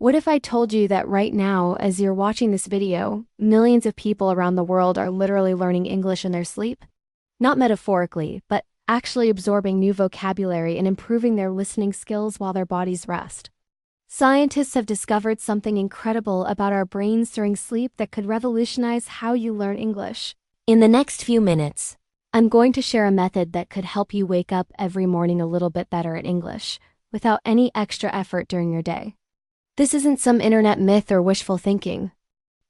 What if I told you that right now, as you're watching this video, millions of people around the world are literally learning English in their sleep? Not metaphorically, but actually absorbing new vocabulary and improving their listening skills while their bodies rest. Scientists have discovered something incredible about our brains during sleep that could revolutionize how you learn English. In the next few minutes, I'm going to share a method that could help you wake up every morning a little bit better at English, without any extra effort during your day. This isn't some internet myth or wishful thinking.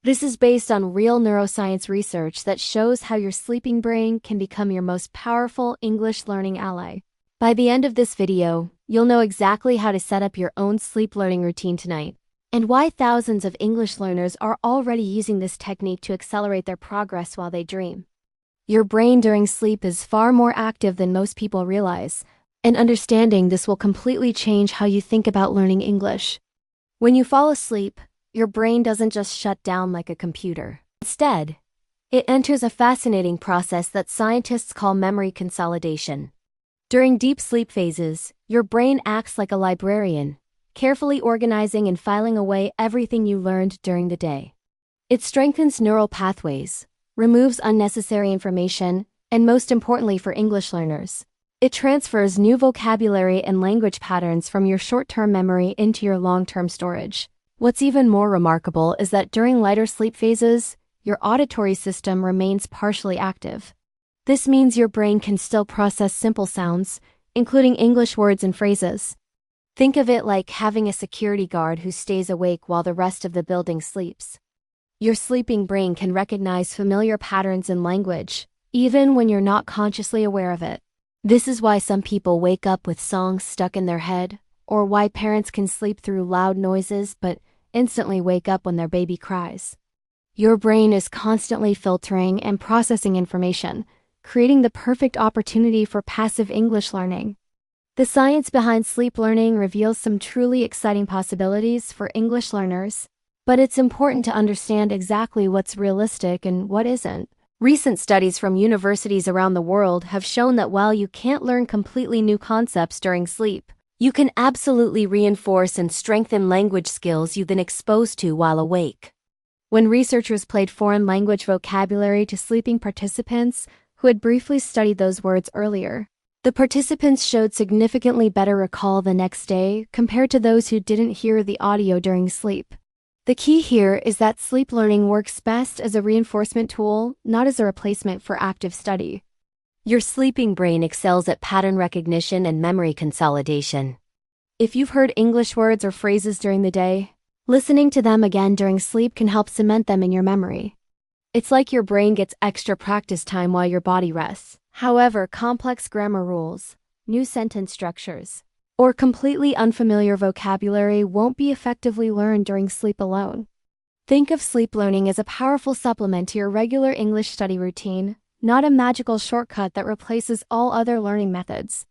This is based on real neuroscience research that shows how your sleeping brain can become your most powerful English learning ally. By the end of this video, you'll know exactly how to set up your own sleep learning routine tonight, and why thousands of English learners are already using this technique to accelerate their progress while they dream. Your brain during sleep is far more active than most people realize, and understanding this will completely change how you think about learning English. When you fall asleep, your brain doesn't just shut down like a computer. Instead, it enters a fascinating process that scientists call memory consolidation. During deep sleep phases, your brain acts like a librarian, carefully organizing and filing away everything you learned during the day. It strengthens neural pathways, removes unnecessary information, and most importantly for English learners, it transfers new vocabulary and language patterns from your short-term memory into your long-term storage. What's even more remarkable is that during lighter sleep phases, your auditory system remains partially active. This means your brain can still process simple sounds, including English words and phrases. Think of it like having a security guard who stays awake while the rest of the building sleeps. Your sleeping brain can recognize familiar patterns in language, even when you're not consciously aware of it. This is why some people wake up with songs stuck in their head, or why parents can sleep through loud noises but instantly wake up when their baby cries. Your brain is constantly filtering and processing information, creating the perfect opportunity for passive English learning. The science behind sleep learning reveals some truly exciting possibilities for English learners, but it's important to understand exactly what's realistic and what isn't. Recent studies from universities around the world have shown that while you can't learn completely new concepts during sleep, you can absolutely reinforce and strengthen language skills you've been exposed to while awake. When researchers played foreign language vocabulary to sleeping participants who had briefly studied those words earlier, the participants showed significantly better recall the next day compared to those who didn't hear the audio during sleep. The key here is that sleep learning works best as a reinforcement tool, not as a replacement for active study. Your sleeping brain excels at pattern recognition and memory consolidation. If you've heard English words or phrases during the day, listening to them again during sleep can help cement them in your memory. It's like your brain gets extra practice time while your body rests. However, complex grammar rules, new sentence structures, or completely unfamiliar vocabulary won't be effectively learned during sleep alone. Think of sleep learning as a powerful supplement to your regular English study routine, not a magical shortcut that replaces all other learning methods.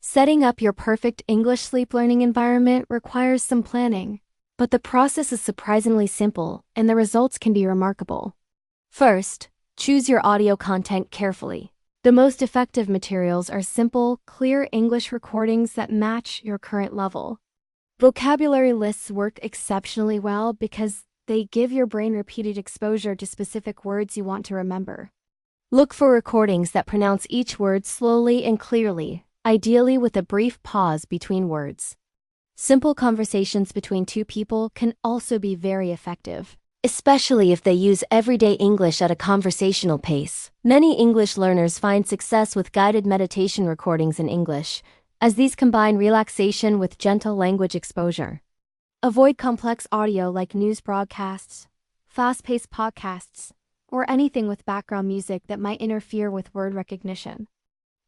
Setting up your perfect English sleep learning environment requires some planning, but the process is surprisingly simple and the results can be remarkable. First, choose your audio content carefully. The most effective materials are simple, clear English recordings that match your current level. Vocabulary lists work exceptionally well because they give your brain repeated exposure to specific words you want to remember. Look for recordings that pronounce each word slowly and clearly, ideally with a brief pause between words. Simple conversations between two people can also be very effective, especially if they use everyday English at a conversational pace. Many English learners find success with guided meditation recordings in English, as these combine relaxation with gentle language exposure. Avoid complex audio like news broadcasts, fast-paced podcasts, or anything with background music that might interfere with word recognition.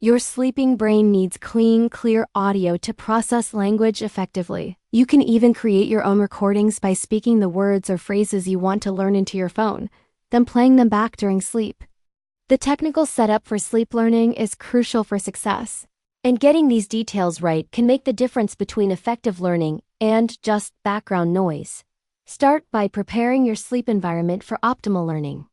Your sleeping brain needs clean, clear audio to process language effectively. You can even create your own recordings by speaking the words or phrases you want to learn into your phone, then playing them back during sleep. The technical setup for sleep learning is crucial for success, and getting these details right can make the difference between effective learning and just background noise. Start by preparing your sleep environment for optimal learning.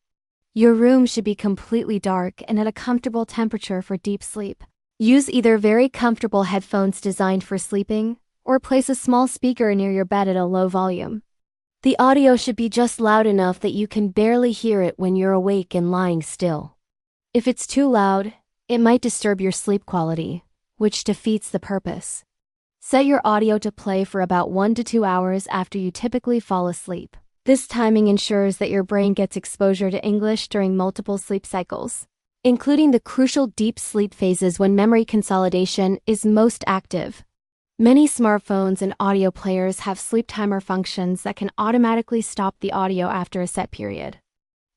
Your room should be completely dark and at a comfortable temperature for deep sleep. Use either very comfortable headphones designed for sleeping or place a small speaker near your bed at a low volume. The audio should be just loud enough that you can barely hear it when you're awake and lying still. If it's too loud, it might disturb your sleep quality, which defeats the purpose. Set your audio to play for about 1 to 2 hours after you typically fall asleep. This timing ensures that your brain gets exposure to English during multiple sleep cycles, including the crucial deep sleep phases when memory consolidation is most active. Many smartphones and audio players have sleep timer functions that can automatically stop the audio after a set period.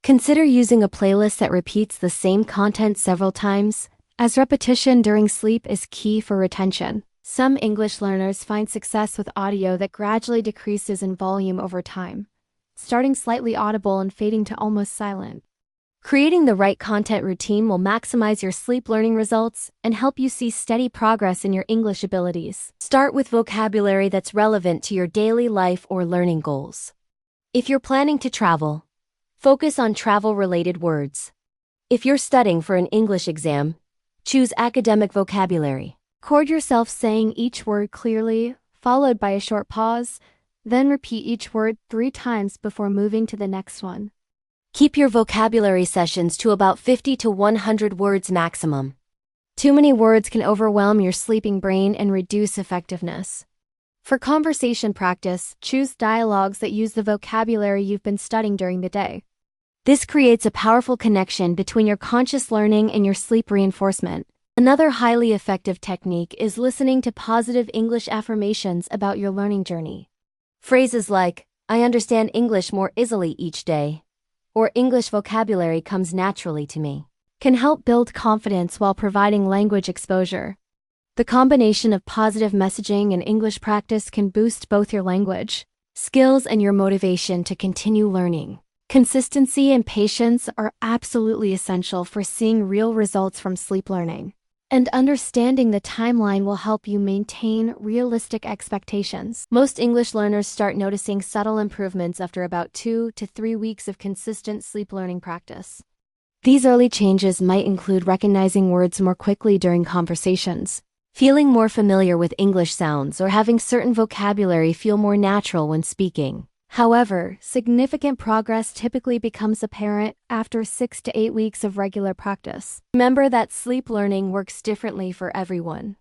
Consider using a playlist that repeats the same content several times, as repetition during sleep is key for retention. Some English learners find success with audio that gradually decreases in volume over time, starting slightly audible and fading to almost silent. Creating the right content routine will maximize your sleep learning results and help you see steady progress in your English abilities. Start with vocabulary that's relevant to your daily life or learning goals. If you're planning to travel, focus on travel-related words. If you're studying for an English exam, choose academic vocabulary. Record yourself saying each word clearly, followed by a short pause, then repeat each word 3 times before moving to the next one. Keep your vocabulary sessions to about 50 to 100 words maximum. Too many words can overwhelm your sleeping brain and reduce effectiveness. For conversation practice, choose dialogues that use the vocabulary you've been studying during the day. This creates a powerful connection between your conscious learning and your sleep reinforcement. Another highly effective technique is listening to positive English affirmations about your learning journey. Phrases like, "I understand English more easily each day," or "English vocabulary comes naturally to me," can help build confidence while providing language exposure. The combination of positive messaging and English practice can boost both your language skills and your motivation to continue learning. Consistency and patience are absolutely essential for seeing real results from sleep learning. And understanding the timeline will help you maintain realistic expectations. Most English learners start noticing subtle improvements after about 2 to 3 weeks of consistent sleep learning practice. These early changes might include recognizing words more quickly during conversations, feeling more familiar with English sounds, or having certain vocabulary feel more natural when speaking. However, significant progress typically becomes apparent after 6 to 8 weeks of regular practice. Remember that sleep learning works differently for everyone.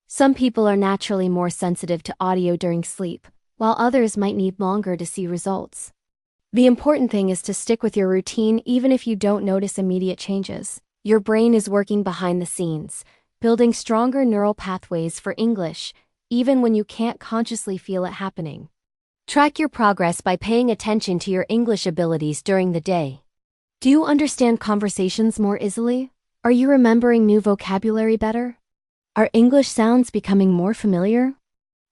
Some people are naturally more sensitive to audio during sleep, while others might need longer to see results. The important thing is to stick with your routine even if you don't notice immediate changes. Your brain is working behind the scenes, building stronger neural pathways for English, even when you can't consciously feel it happening. Track your progress by paying attention to your English abilities during the day. Do you understand conversations more easily? Are you remembering new vocabulary better? Are English sounds becoming more familiar?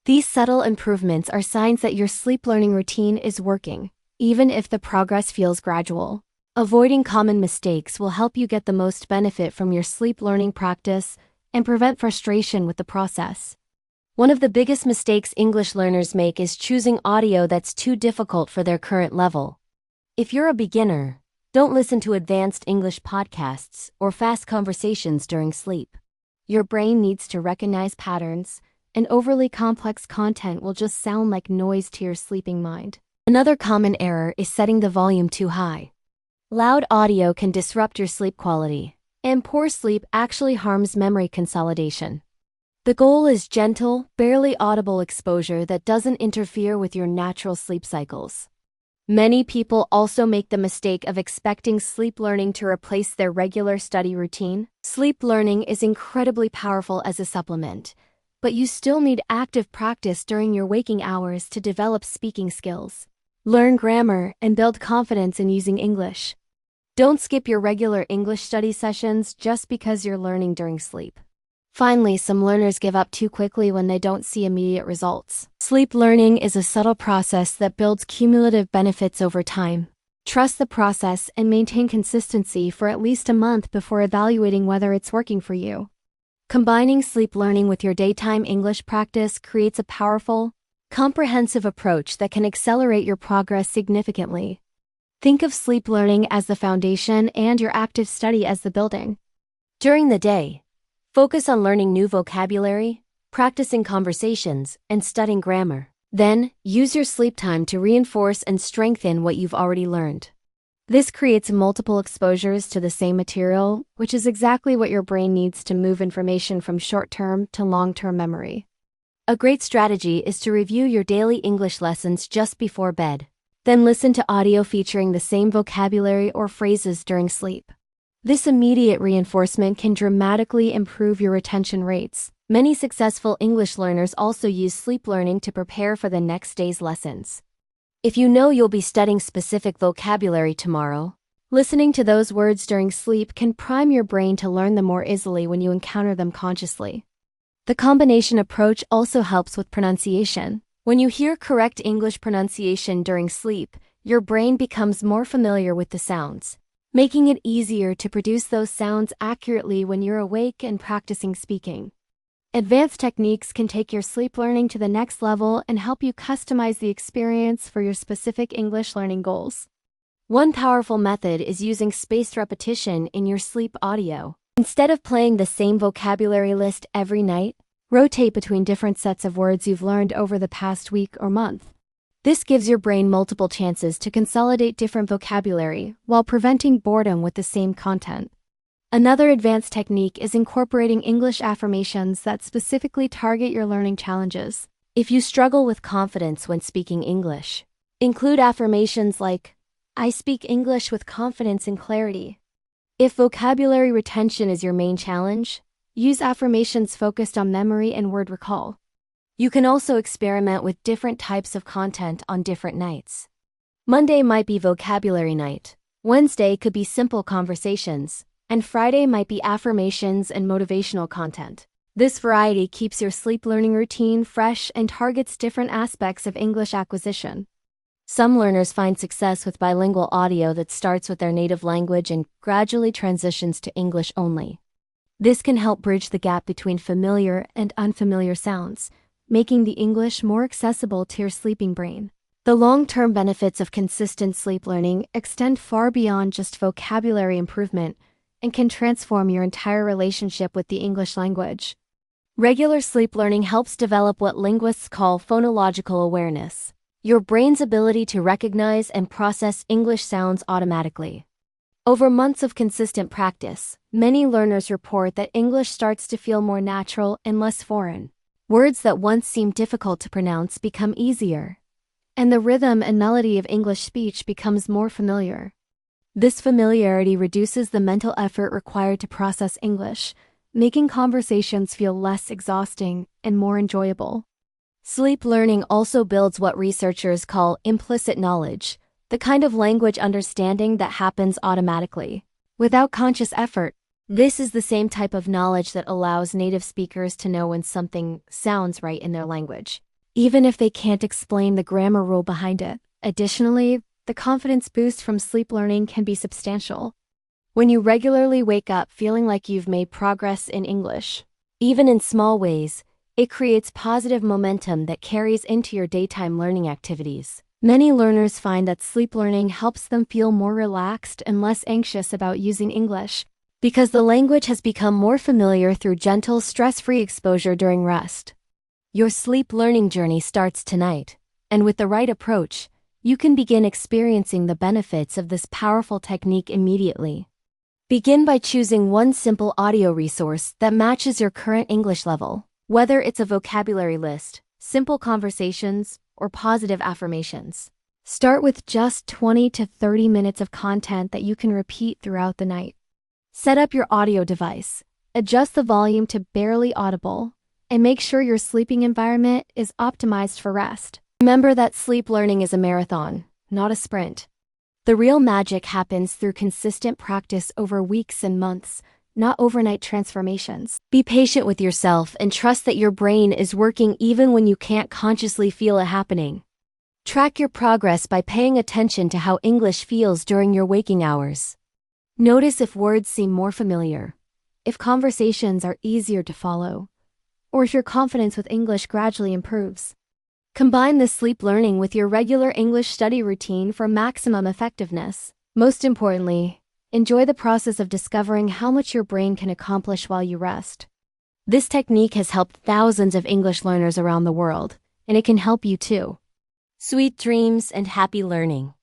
These subtle improvements are signs that your sleep learning routine is working, even if the progress feels gradual. Avoiding common mistakes will help you get the most benefit from your sleep learning practice and prevent frustration with the process. One of the biggest mistakes English learners make is choosing audio that's too difficult for their current level. If you're a beginner, don't listen to advanced English podcasts or fast conversations during sleep. Your brain needs to recognize patterns, and overly complex content will just sound like noise to your sleeping mind. Another common error is setting the volume too high. Loud audio can disrupt your sleep quality, and poor sleep actually harms memory consolidation. The goal is gentle, barely audible exposure that doesn't interfere with your natural sleep cycles. Many people also make the mistake of expecting sleep learning to replace their regular study routine. Sleep learning is incredibly powerful as a supplement, but you still need active practice during your waking hours to develop speaking skills, learn grammar, and build confidence in using English. Don't skip your regular English study sessions just because you're learning during sleep. Finally, some learners give up too quickly when they don't see immediate results. Sleep learning is a subtle process that builds cumulative benefits over time. Trust the process and maintain consistency for at least a month before evaluating whether it's working for you. Combining sleep learning with your daytime English practice creates a powerful, comprehensive approach that can accelerate your progress significantly. Think of sleep learning as the foundation and your active study as the building. During the day, focus on learning new vocabulary, practicing conversations, and studying grammar. Then, use your sleep time to reinforce and strengthen what you've already learned. This creates multiple exposures to the same material, which is exactly what your brain needs to move information from short-term to long-term memory. A great strategy is to review your daily English lessons just before bed. Then listen to audio featuring the same vocabulary or phrases during sleep. This immediate reinforcement can dramatically improve your retention rates. Many successful English learners also use sleep learning to prepare for the next day's lessons. If you know you'll be studying specific vocabulary tomorrow, listening to those words during sleep can prime your brain to learn them more easily when you encounter them consciously. The combination approach also helps with pronunciation. When you hear correct English pronunciation during sleep, your brain becomes more familiar with the sounds, making it easier to produce those sounds accurately when you're awake and practicing speaking. Advanced techniques can take your sleep learning to the next level and help you customize the experience for your specific English learning goals. One powerful method is using spaced repetition in your sleep audio. Instead of playing the same vocabulary list every night, rotate between different sets of words you've learned over the past week or month. This gives your brain multiple chances to consolidate different vocabulary while preventing boredom with the same content. Another advanced technique is incorporating English affirmations that specifically target your learning challenges. If you struggle with confidence when speaking English, include affirmations like, "I speak English with confidence and clarity." If vocabulary retention is your main challenge, use affirmations focused on memory and word recall. You can also experiment with different types of content on different nights. Monday might be vocabulary night, Wednesday could be simple conversations, and Friday might be affirmations and motivational content. This variety keeps your sleep learning routine fresh and targets different aspects of English acquisition. Some learners find success with bilingual audio that starts with their native language and gradually transitions to English only. This can help bridge the gap between familiar and unfamiliar sounds, making the English more accessible to your sleeping brain. The long-term benefits of consistent sleep learning extend far beyond just vocabulary improvement and can transform your entire relationship with the English language. Regular sleep learning helps develop what linguists call phonological awareness, your brain's ability to recognize and process English sounds automatically. Over months of consistent practice, many learners report that English starts to feel more natural and less foreign. Words that once seemed difficult to pronounce become easier, and the rhythm and melody of English speech becomes more familiar. This familiarity reduces the mental effort required to process English, making conversations feel less exhausting and more enjoyable. Sleep learning also builds what researchers call implicit knowledge, the kind of language understanding that happens automatically, without conscious effort. This is the same type of knowledge that allows native speakers to know when something sounds right in their language, even if they can't explain the grammar rule behind it. Additionally, the confidence boost from sleep learning can be substantial. When you regularly wake up feeling like you've made progress in English, even in small ways, it creates positive momentum that carries into your daytime learning activities. Many learners find that sleep learning helps them feel more relaxed and less anxious about using English, because the language has become more familiar through gentle, stress-free exposure during rest. Your sleep learning journey starts tonight, and with the right approach, you can begin experiencing the benefits of this powerful technique immediately. Begin by choosing one simple audio resource that matches your current English level, whether it's a vocabulary list, simple conversations, or positive affirmations. Start with just 20 to 30 minutes of content that you can repeat throughout the night. Set up your audio device, adjust the volume to barely audible, and make sure your sleeping environment is optimized for rest. Remember that sleep learning is a marathon, not a sprint. The real magic happens through consistent practice over weeks and months, not overnight transformations. Be patient with yourself and trust that your brain is working even when you can't consciously feel it happening. Track your progress by paying attention to how English feels during your waking hours. Notice if words seem more familiar, if conversations are easier to follow, or if your confidence with English gradually improves. Combine this sleep learning with your regular English study routine for maximum effectiveness. Most importantly, enjoy the process of discovering how much your brain can accomplish while you rest. This technique has helped thousands of English learners around the world, and it can help you too. Sweet dreams and happy learning.